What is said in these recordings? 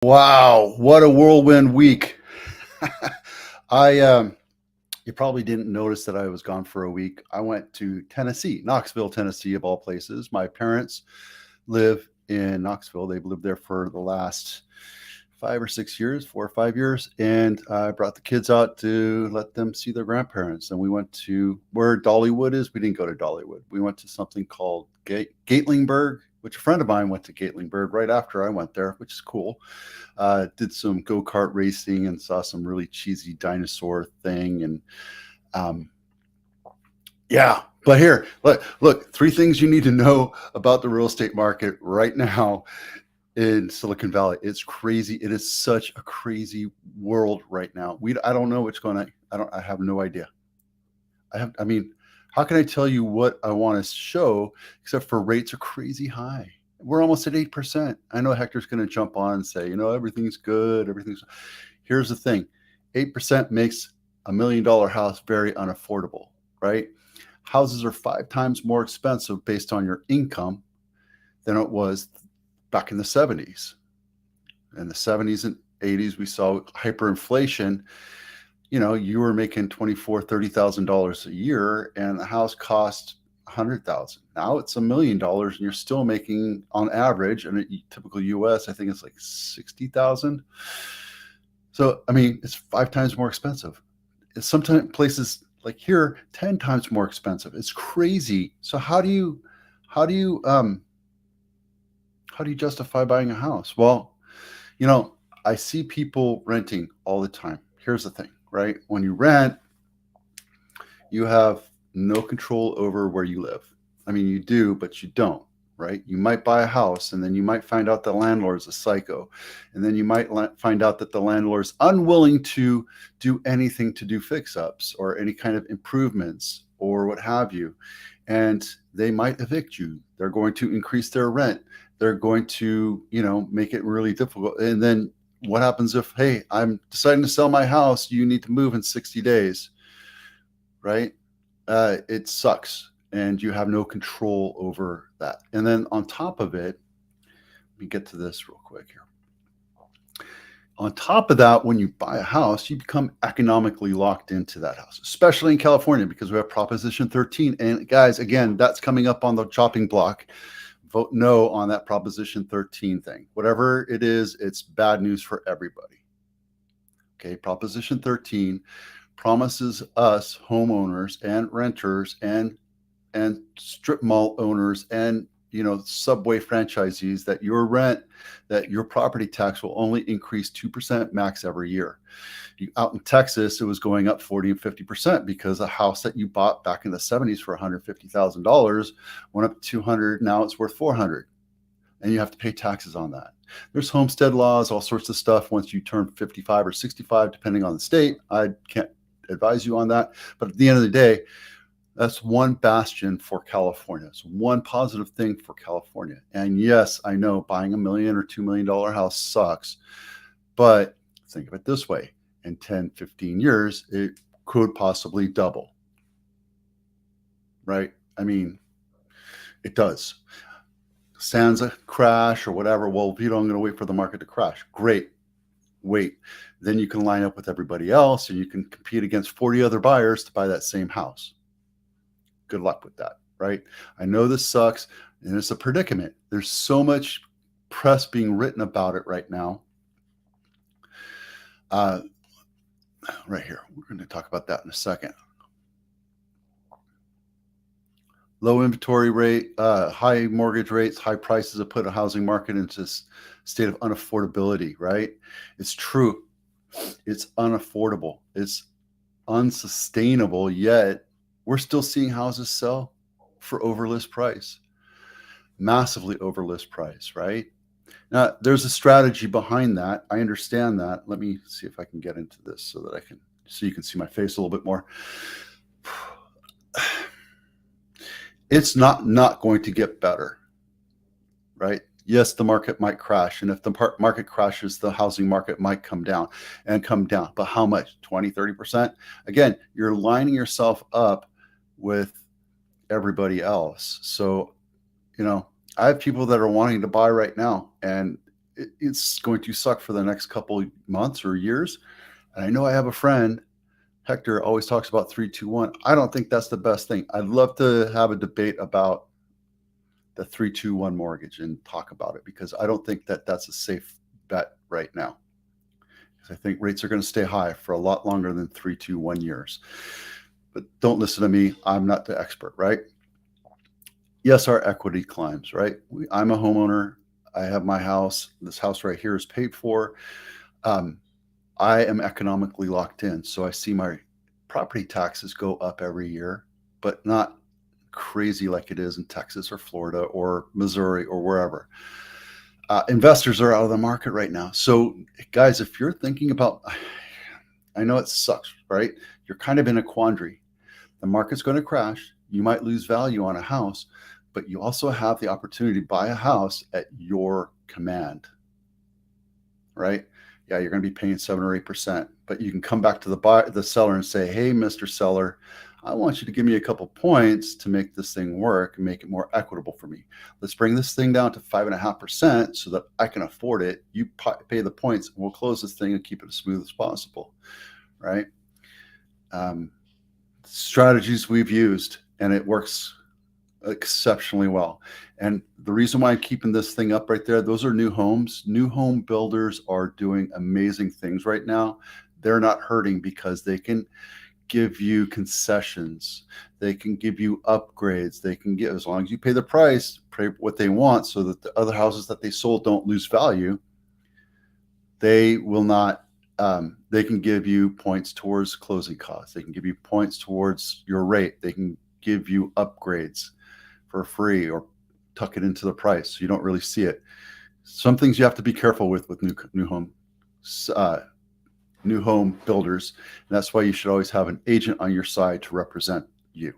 Wow, what a whirlwind week. I You probably didn't notice that I was gone for a week. I went to Tennessee, Knoxville, Tennessee of all places. My parents live in Knoxville. They've lived there for the last 5 or 6 years, 4 or 5 years, and I brought the kids out to let them see their grandparents. And we went to where Dollywood is. We didn't go to Dollywood. We went to something called Gatlinburg, which a friend of mine went to Gatlinburg right after I went there, which is cool. Did some go-kart racing and saw some really cheesy dinosaur thing. And um, yeah, but here, look, three things you need to know about the real estate market right now in Silicon Valley. It's crazy. It is such a crazy world right now. I don't know what's going on. I have no idea. I mean, how can I tell you what I want to show except for rates are crazy high. We're almost at 8%. I know Hector's going to jump on and say, everything's good. Here's the thing. 8% makes $1 million house very unaffordable, right? Houses are 5 times more expensive based on your income than it was back in the 70s. In the 70s and 80s, we saw hyperinflation. You were making $24,000-$30,000 a year, and the house cost $100,000. Now it's $1 million, and you're still making, on average, in a typical U.S., I think it's like 60,000. So I mean, it's 5 times more expensive. It's sometimes places like here 10 times more expensive. It's crazy. So how do you justify buying a house? Well, I see people renting all the time. Here's the thing, right? When you rent, you have no control over where you live. I mean, you do, but you don't, right? You might buy a house and then you might find out the landlord's a psycho. And then you might find out that the landlord's unwilling to do anything to do fix ups or any kind of improvements or what have you. And they might evict you. They're going to increase their rent. They're going to, make it really difficult. And then what happens if, hey, I'm deciding to sell my house, you need to move in 60 days, right? It sucks, and you have no control over that. And then on top of it, let me get to this real quick here. On top of that, when you buy a house, you become economically locked into that house, especially in California, because we have Proposition 13. And guys, again, that's coming up on the chopping block. Vote no on that Proposition 13 thing. Whatever it is, it's bad news for everybody. Okay, Proposition 13 promises us homeowners and renters and strip mall owners and Subway franchisees that your property tax will only increase 2% max every year. Out in Texas, it was going up 40 and 50% because a house that you bought back in the 70s for $150,000 went up to 200. Now it's worth 400, and you have to pay taxes on that. There's homestead laws, all sorts of stuff once you turn 55 or 65, depending on the state. I can't advise you on that, but at the end of the day, that's one bastion for California. It's one positive thing for California. And yes, I know buying $1 million or $2 million house sucks, but think of it this way. In 10, 15 years, it could possibly double, right? I mean, it does. Sans a crash or whatever. Well, if you don't, I'm going to wait for the market to crash. Great. Wait. Then you can line up with everybody else and you can compete against 40 other buyers to buy that same house. Good luck with that, right? I know this sucks and it's a predicament. There's so much press being written about it right now. Right here, we're going to talk about that in a second. Low inventory rate, high mortgage rates, high prices have put a housing market into a state of unaffordability, right? It's true. It's unaffordable. It's unsustainable, yet we're still seeing houses sell for over list price, massively over list price, right? Now, there's a strategy behind that. I understand that. Let me see if I can get into this so you can see my face a little bit more. It's not going to get better, right? Yes, the market might crash. And if the market crashes, the housing market might come down. But how much? 20, 30%? Again, you're lining yourself up with everybody else. So, I have people that are wanting to buy right now, and it's going to suck for the next couple months or years. And I know I have a friend, Hector, always talks about 3-2-1. I don't think that's the best thing. I'd love to have a debate about the 3-2-1 mortgage and talk about it, because I don't think that that's a safe bet right now. Because I think rates are going to stay high for a lot longer than 3-2-1 years. But don't listen to me. I'm not the expert, right? Yes, our equity climbs, right? I'm a homeowner. I have my house. This house right here is paid for. I am economically locked in. So I see my property taxes go up every year, but not crazy like it is in Texas or Florida or Missouri or wherever. Investors are out of the market right now. So, guys, if you're thinking about, I know it sucks, right? You're kind of in a quandary. The market's going to crash. You might lose value on a house, but you also have the opportunity to buy a house at your command, right? Yeah, you're going to be paying 7 or 8%, but you can come back to the seller and say, "Hey, Mr. Seller, I want you to give me a couple points to make this thing work and make it more equitable for me. Let's bring this thing down to 5.5% so that I can afford it. You pay the points, and we'll close this thing and keep it as smooth as possible," right? Strategies we've used, and it works exceptionally well. And the reason why I'm keeping this thing up right there, those are new homes. New home builders are doing amazing things right now. They're not hurting because they can give you concessions. They can give you upgrades. They can get, as long as you pay the price, pay what they want, so that the other houses that they sold don't lose value. They will not. They can give you points towards closing costs. They can give you points towards your rate. They can give you upgrades for free or tuck it into the price so you don't really see it. Some things you have to be careful with new home builders, and that's why you should always have an agent on your side to represent you.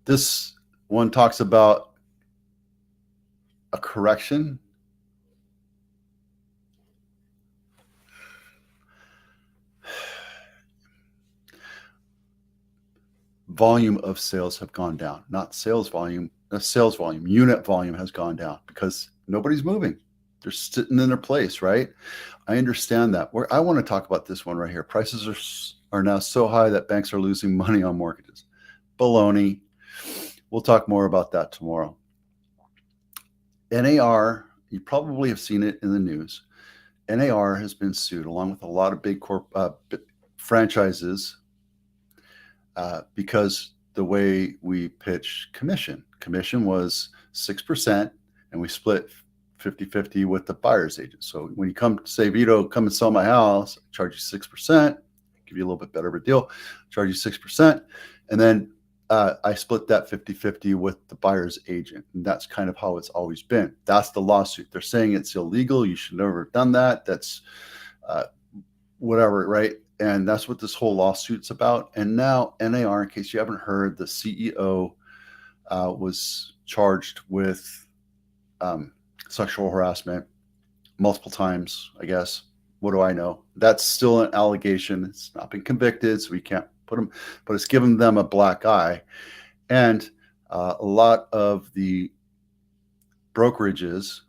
This one talks about a correction. Volume of sales have gone down, not sales volume. Sales volume, unit volume has gone down because nobody's moving. They're sitting in their place, right? I understand that. I want to talk about this one right here. Prices are now so high that banks are losing money on mortgages. Baloney. We'll talk more about that tomorrow. NAR, you probably have seen it in the news. NAR has been sued along with a lot of big franchises because the way we pitch commission. Commission was 6%, and we split 50-50 with the buyer's agent. So when you come say, "Vito, come and sell my house," I charge you 6%, give you a little bit better of a deal, charge you 6%, and then I split that 50-50 with the buyer's agent. And that's kind of how it's always been. That's the lawsuit. They're saying it's illegal. You should never have done that. That's whatever, right? And that's what this whole lawsuit's about. And now NAR, in case you haven't heard, the CEO was charged with sexual harassment multiple times, I guess. What do I know? That's still an allegation. It's not been convicted, so we can't put them, but it's given them a black eye. And a lot of the brokerages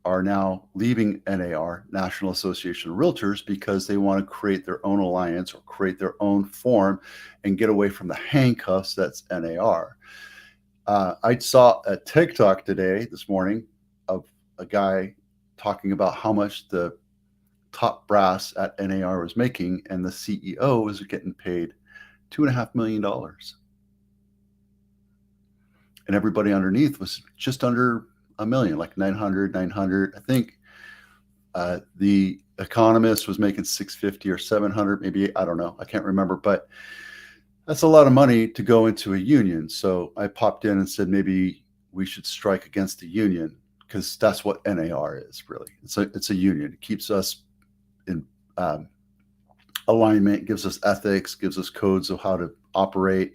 are now leaving NAR, National Association of Realtors, because they want to create their own alliance or create their own form and get away from the handcuffs that's NAR. I saw a TikTok this morning, of a guy talking about how much the top brass at NAR was making, and the CEO was getting paid $2.5 million. And everybody underneath was just under $1 million, like 900. I think the economist was making 650 or 700, maybe, I don't know. I can't remember, but that's a lot of money to go into a union. So I popped in and said, maybe we should strike against the union, because that's what NAR is, really. It's a union. It keeps us in alignment, gives us ethics, gives us codes of how to operate.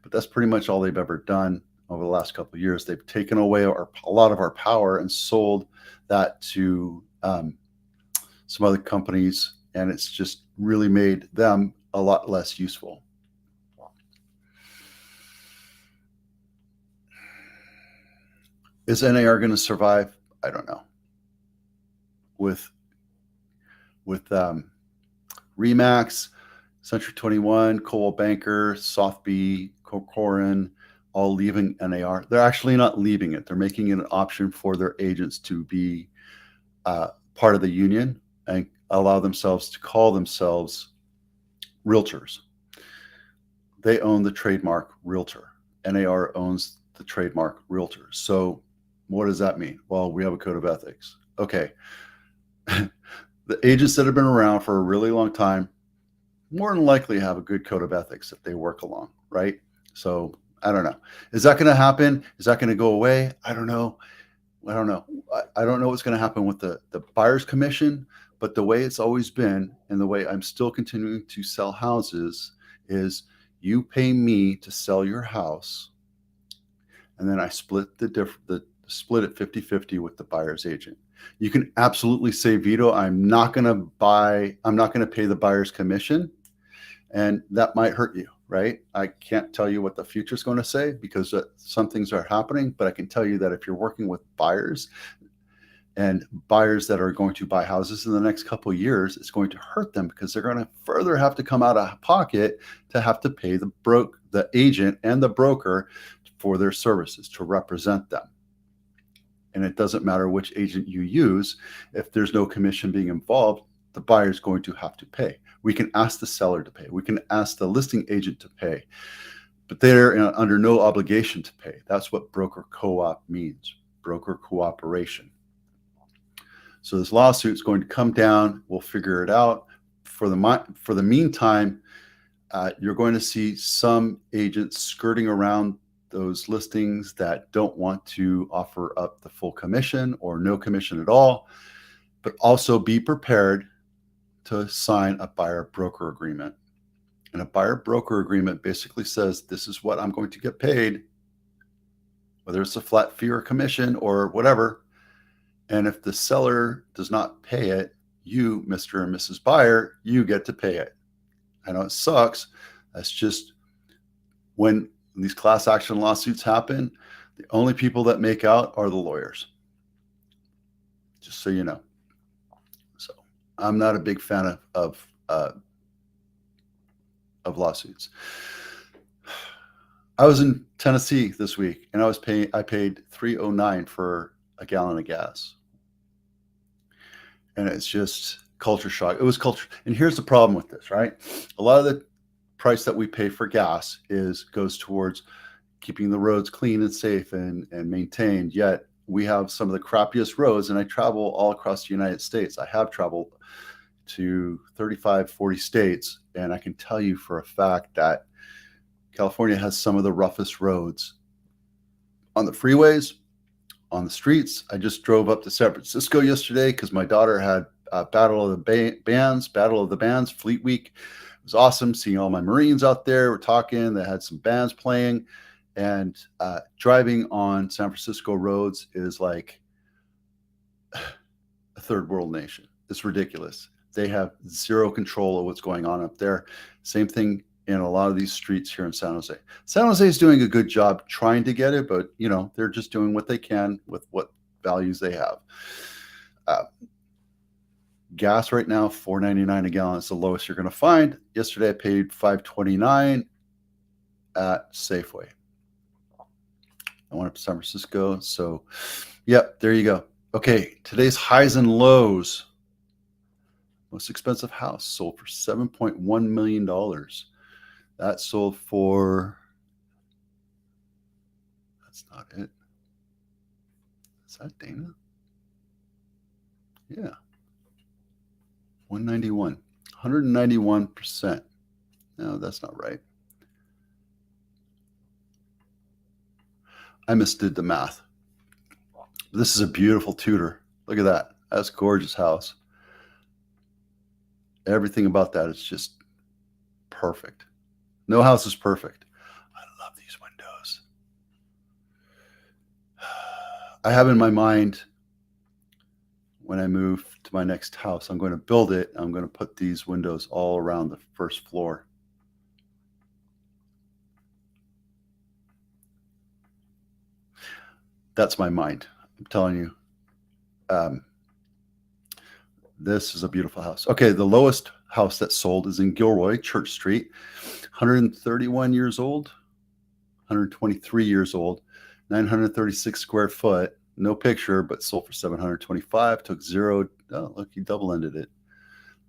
But that's pretty much all they've ever done over the last couple of years. They've taken away a lot of our power and sold that to some other companies, and it's just really made them a lot less useful. Is NAR going to survive? I don't know. With Remax, Century 21, Coldwell Banker, Sotheby, Corcoran, all leaving NAR. They're actually not leaving it. They're making it an option for their agents to be part of the union and allow themselves to call themselves realtors. They own the trademark realtor. NAR owns the trademark realtor. So what does that mean? Well, we have a code of ethics. Okay. The agents that have been around for a really long time more than likely have a good code of ethics that they work along, right? So I don't know. Is that going to happen? Is that going to go away? I don't know. I don't know. I don't know what's going to happen with the buyer's commission, but the way it's always been and the way I'm still continuing to sell houses is you pay me to sell your house, and then I split the split it 50-50 with the buyer's agent. You can absolutely say, Vito, I'm not going to pay the buyer's commission, and that might hurt you, right? I can't tell you what the future is going to say because some things are happening, but I can tell you that if you're working with buyers and buyers that are going to buy houses in the next couple of years, it's going to hurt them because they're going to further have to come out of pocket to have to pay the agent and the broker for their services to represent them. And it doesn't matter which agent you use, if there's no commission being involved, the buyer is going to have to pay. We can ask the seller to pay. We can ask the listing agent to pay, but they're under no obligation to pay. That's what broker co-op means, broker cooperation. So this lawsuit is going to come down. We'll figure it out. For the meantime, you're going to see some agents skirting around those listings that don't want to offer up the full commission or no commission at all, but also be prepared to sign a buyer broker agreement. And a buyer broker agreement basically says, this is what I'm going to get paid, whether it's a flat fee or commission or whatever. And if the seller does not pay it, you, Mr. and Mrs. Buyer, you get to pay it. I know it sucks. That's just when these class action lawsuits happen, the only people that make out are the lawyers. Just so you know. So I'm not a big fan of lawsuits. I was in Tennessee this week, and I paid $3.09 for a gallon of gas, and it's just culture shock. It was culture, and here's the problem with this, right? A lot of the price that we pay for gas goes towards keeping the roads clean and safe and maintained. Yet we have some of the crappiest roads, and I travel all across the United States. I have traveled to 35, 40 states, and I can tell you for a fact that California has some of the roughest roads on the freeways, on the streets. I just drove up to San Francisco yesterday because my daughter had Battle of the Bands, Fleet Week. It was awesome seeing all my Marines out there. We're talking. They had some bands playing, and driving on San Francisco roads is like a third world nation. It's ridiculous. They have zero control of what's going on up there. Same thing in a lot of these streets here in San Jose. San Jose is doing a good job trying to get it, but they're just doing what they can with what values they have. Gas right now, $4.99 a gallon is the lowest you're going to find. Yesterday I paid $5.29 at Safeway. I went up to San Francisco. So, yep, there you go. Okay, today's highs and lows. Most expensive house sold for $7.1 million. That sold for, that's not it. Is that Dana? Yeah. 191. 191%. No, that's not right. I misdid the math. This is a beautiful Tudor. Look at that. That's a gorgeous house. Everything about that is just perfect. No house is perfect. I love these windows. I have in my mind, when I move to my next house, I'm going to build it. I'm going to put these windows all around the first floor. That's my mind. I'm telling you. Um, this is a beautiful house. Okay, the lowest house that sold is in Gilroy, Church Street, 131 years old, 123 years old, 936 square foot. No picture, but sold for 725. Took zero. Oh, look, he double ended it.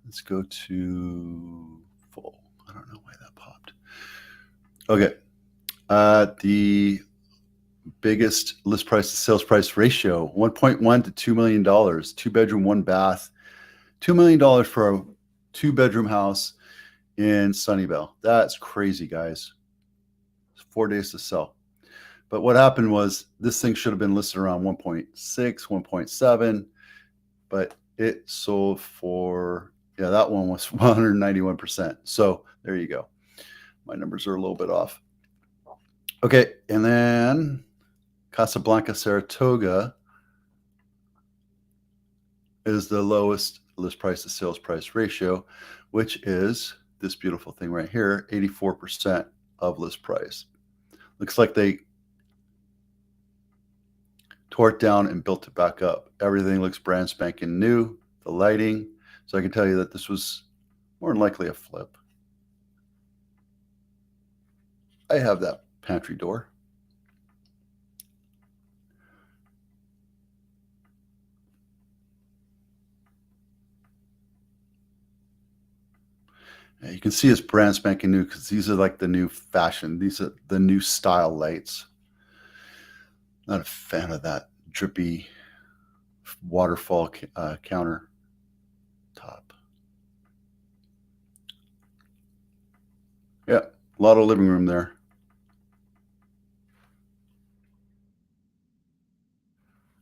Let's go to full. I don't know why that popped. Okay. The biggest list price to sales price ratio 1.1 to $2 million, 2-bedroom, 1 bath, $2 million for a 2-bedroom house in Sunnyvale. That's crazy, guys. 4 days to sell. But what happened was this thing should have been listed around 1.6, 1.7, but it sold for, yeah, that one was 191%. So there you go. My numbers are a little bit off. Okay, and then Casablanca, Saratoga is the lowest list price to sales price ratio, which is this beautiful thing right here, 84% of list price. Looks like they tore it down and built it back up. Everything looks brand spanking new, the lighting. So I can tell you that this was more than likely a flip. I have that pantry door. Yeah, you can see it's brand spanking new because these are like the new fashion. These are the new style lights. Not a fan of that drippy waterfall counter top. Yeah, a lot of living room there.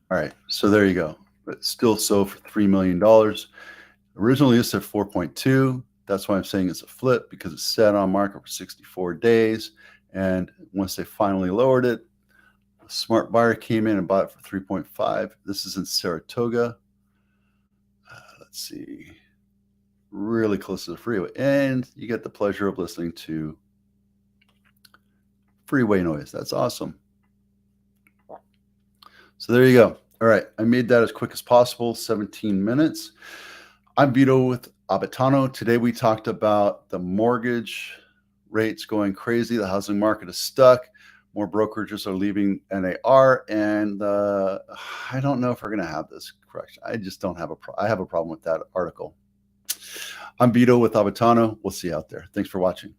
All right, so there you go. But still sold for $3 million. Originally listed at 4.2. That's why I'm saying it's a flip because it sat on market for 64 days. And once they finally lowered it, a smart buyer came in and bought it for 3.5. This is in Saratoga. Let's see, really close to the freeway. And you get the pleasure of listening to freeway noise. That's awesome. So there you go. All right, I made that as quick as possible, 17 minutes. I'm Vito with Abitano. Today we talked about the mortgage rates going crazy. The housing market is stuck. More brokerages are leaving NAR, and I don't know if we're going to have this correction. I just don't have I have a problem with that article. I'm Vito with Abitano. We'll see you out there. Thanks for watching.